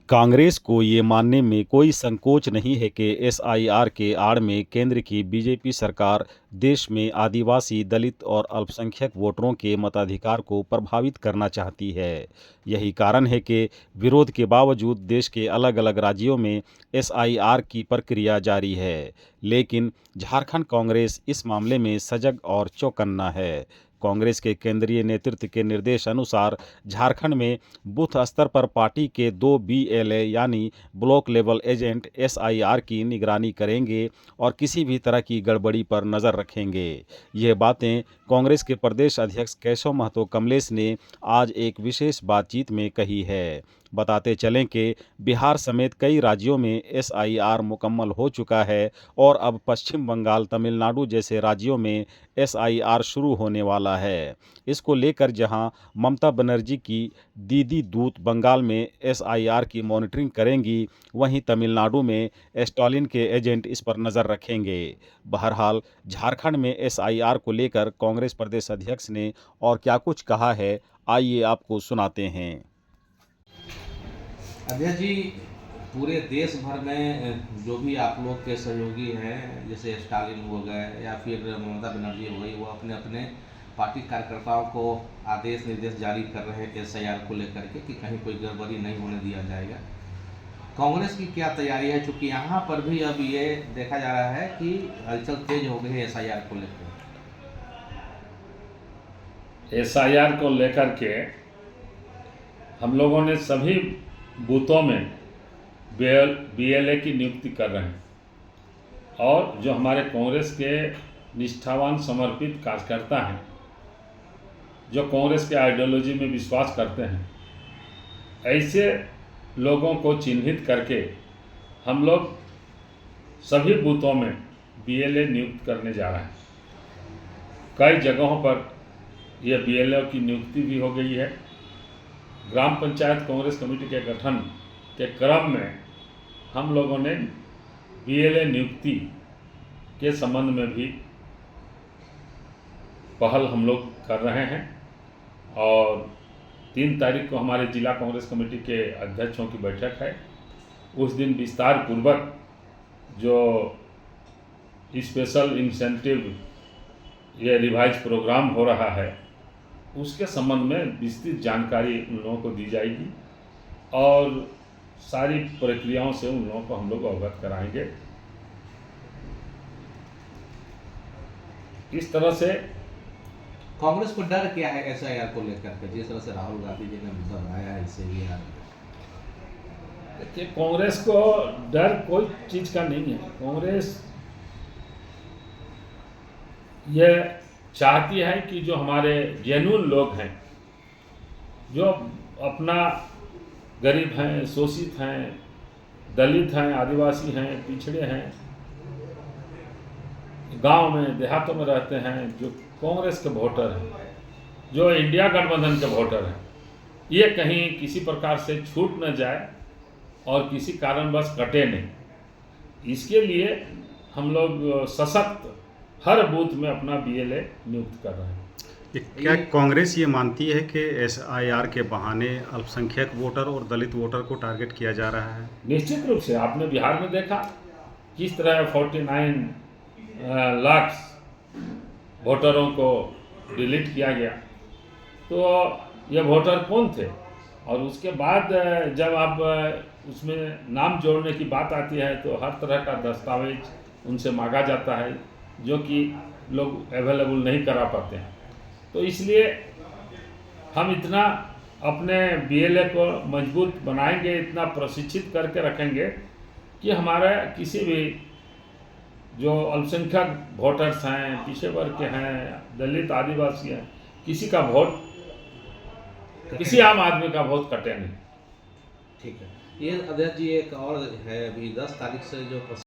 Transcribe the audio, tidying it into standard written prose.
कांग्रेस को ये मानने में कोई संकोच नहीं है कि एसआईआर के आड़ में केंद्र की बीजेपी सरकार देश में आदिवासी, दलित और अल्पसंख्यक वोटरों के मताधिकार को प्रभावित करना चाहती है। यही कारण है कि विरोध के बावजूद देश के अलग-अलग राज्यों में एसआईआर की प्रक्रिया जारी है। लेकिन झारखंड कांग्रेस इस मामले में सजग और चौकन्ना है। कांग्रेस के केंद्रीय नेतृत्व के निर्देश अनुसार झारखंड में बूथ स्तर पर पार्टी के 2 बीएलए यानी ब्लॉक लेवल एजेंट एसआईआर की निगरानी करेंगे और किसी भी तरह की गड़बड़ी पर नज़र रखेंगे। ये बातें कांग्रेस के प्रदेश अध्यक्ष केशव महतो कमलेश ने आज एक विशेष बातचीत में कही है। बताते चलें कि बिहार समेत कई राज्यों में एसआईआर मुकम्मल हो चुका है और अब पश्चिम बंगाल, तमिलनाडु जैसे राज्यों में एसआईआर शुरू होने वाला है। इसको लेकर जहां ममता बनर्जी की दीदी दूत बंगाल में एसआईआर की मॉनिटरिंग करेंगी, वहीं तमिलनाडु में स्टालिन के एजेंट इस पर नज़र रखेंगे। बहरहाल झारखंड में एसआईआर को लेकर कांग्रेस प्रदेश अध्यक्ष ने और क्या कुछ कहा है, आइए आपको सुनाते हैं। अध्यक्ष जी, पूरे देश भर में जो भी आप लोग के सहयोगी हैं, जैसे स्टालिन हो गए या फिर ममता बनर्जी हो गई, वो अपने अपने पार्टी कार्यकर्ताओं को आदेश निर्देश जारी कर रहे हैं एसआईआर को लेकर के कि कहीं कोई गड़बड़ी नहीं होने दिया जाएगा। कांग्रेस की क्या तैयारी है, चूँकि यहाँ पर भी अब ये देखा जा रहा है कि हलचल तेज हो गई है एसआईआर को लेकर। एसआईआर को लेकर के हम लोगों ने सभी बूथों में बीएलए की नियुक्ति कर रहे हैं और जो हमारे कांग्रेस के निष्ठावान समर्पित कार्यकर्ता हैं, जो कांग्रेस के आइडियोलॉजी में विश्वास करते हैं, ऐसे लोगों को चिन्हित करके हम लोग सभी बूथों में बीएलए नियुक्त करने जा रहे हैं। कई जगहों पर यह बीएलए की नियुक्ति भी हो गई है। ग्राम पंचायत कांग्रेस कमेटी के गठन के क्रम में हम लोगों ने बीएलए नियुक्ति के संबंध में भी पहल हम लोग कर रहे हैं और 3 तारीख को हमारे जिला कांग्रेस कमेटी के अध्यक्षों की बैठक है। उस दिन विस्तार पूर्वक जो स्पेशल इंसेंटिव ये रिवाइज प्रोग्राम हो रहा है, उसके संबंध में विस्तृत जानकारी उन लोगों को दी जाएगी और सारी प्रक्रियाओं से उन लोगों को हम लोग अवगत कराएंगे। इस तरह से कांग्रेस को डर क्या है एसआईआर को लेकर के, जिस तरह से राहुल गांधी जी ने मुद्दा बनाया है इससे भी देखिए, कांग्रेस को डर कोई चीज़ का नहीं है। कांग्रेस ये चाहती है कि जो हमारे जेन्युइन लोग हैं, जो अपना गरीब हैं, शोषित हैं, दलित हैं, आदिवासी हैं, पिछड़े हैं, गांव में देहातों में रहते हैं, जो कांग्रेस के वोटर हैं, जो इंडिया गठबंधन के वोटर हैं, ये कहीं किसी प्रकार से छूट न जाए और किसी कारणवश कटे नहीं। इसके लिए हम लोग सशक्त हर बूथ में अपना बीएलए नियुक्त कर रहे हैं। क्या कांग्रेस ये मानती है कि एसआईआर के बहाने अल्पसंख्यक वोटर और दलित वोटर को टारगेट किया जा रहा है? निश्चित रूप से आपने बिहार में देखा किस तरह 49 लाख वोटरों को डिलीट किया गया। तो ये वोटर कौन थे? और उसके बाद जब आप उसमें नाम जोड़ने की बात आती है तो हर तरह का दस्तावेज उनसे मांगा जाता है, जो कि लोग अवेलेबल नहीं करा पाते हैं। तो इसलिए हम इतना अपने बीएलए को मजबूत बनाएंगे, इतना प्रशिक्षित करके रखेंगे कि हमारे किसी भी जो अल्पसंख्यक वोटर्स हैं, पिछड़े वर्ग के हैं, दलित आदिवासी हैं, किसी का वोट, किसी आम आदमी का वोट कटे नहीं। ठीक है। ये अध्यक्ष जी, एक और है, अभी 10 तारीख से जो